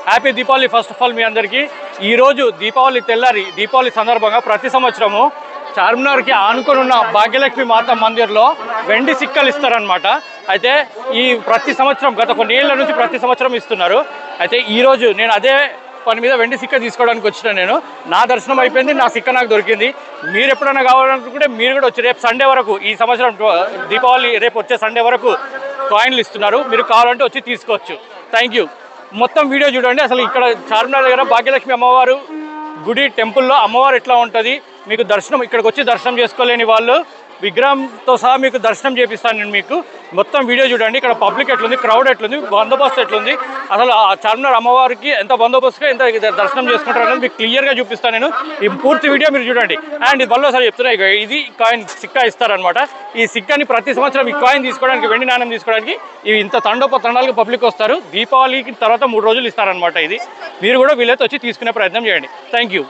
Happy Deepavali. First of all మీ అందరికీ ఈరోజు దీపావళి తెల్లారి దీపావళి సందర్భంగా ప్రతి సంవత్సరము చార్మినార్కి ఆనుకొని ఉన్న భాగ్యలక్ష్మి మాతా మందిర్లో వెండి సిక్కలు ఇస్తారనమాట. అయితే ఈ ప్రతి సంవత్సరం గత కొన్ని ఏళ్ళ నుంచి ప్రతి సంవత్సరం ఇస్తున్నారు. అయితే ఈరోజు నేను అదే పని మీద వెండి సిక్క తీసుకోవడానికి వచ్చిన నేను నా దర్శనం అయిపోయింది, నా సిక్క నాకు దొరికింది. మీరు ఎప్పుడైనా కావాలనుకుంటే మీరు కూడా వచ్చి రేపు సండే వరకు ఈ సంవత్సరం దీపావళి రేపు వచ్చే సండే వరకు కాయిన్లు ఇస్తున్నారు. మీరు కావాలంటే వచ్చి తీసుకోవచ్చు. Thank you. మొత్తం వీడియో చూడండి. అసలు ఇక్కడ చార్మినార్ దగ్గర భాగ్యలక్ష్మి అమ్మవారు గుడి టెంపుల్లో అమ్మవారు ఎట్లా ఉంటుంది, మీకు దర్శనం ఇక్కడికి వచ్చి దర్శనం చేసుకోలేని వాళ్ళు విగ్రహంతో సహా మీకు దర్శనం చేపిస్తాను నేను. మీకు మొత్తం వీడియో చూడండి. ఇక్కడ పబ్లిక్ ఎట్లుంది, క్రౌడ్ ఎట్లుంది, బందోబస్తు ఎట్లుంది, అసలు ఆ చార్మినార్ అమ్మవారికి ఎంత బందోబస్తుగా ఎంత దర్శనం చేసుకుంటారు అనేది మీకు క్లియర్గా చూపిస్తాను నేను. ఈ పూర్తి వీడియో మీరు చూడండి. అండ్ ఇది మళ్ళీసారి చెప్తున్నా, ఇది కాయిన్ సిక్కా ఇస్తారనమాట. ఈ సిక్కాని ప్రతి సంవత్సరం ఈ కాయిన్ తీసుకోవడానికి, వెండి నాణ్యం తీసుకోవడానికి ఇవి ఇంత తండోపతండాలుగా పబ్లిక్ వస్తారు. దీపావళికి తర్వాత 3 రోజులు ఇస్తారనమాట. ఇది మీరు కూడా వీళ్ళతో వచ్చి తీసుకునే ప్రయత్నం చేయండి. Thank you.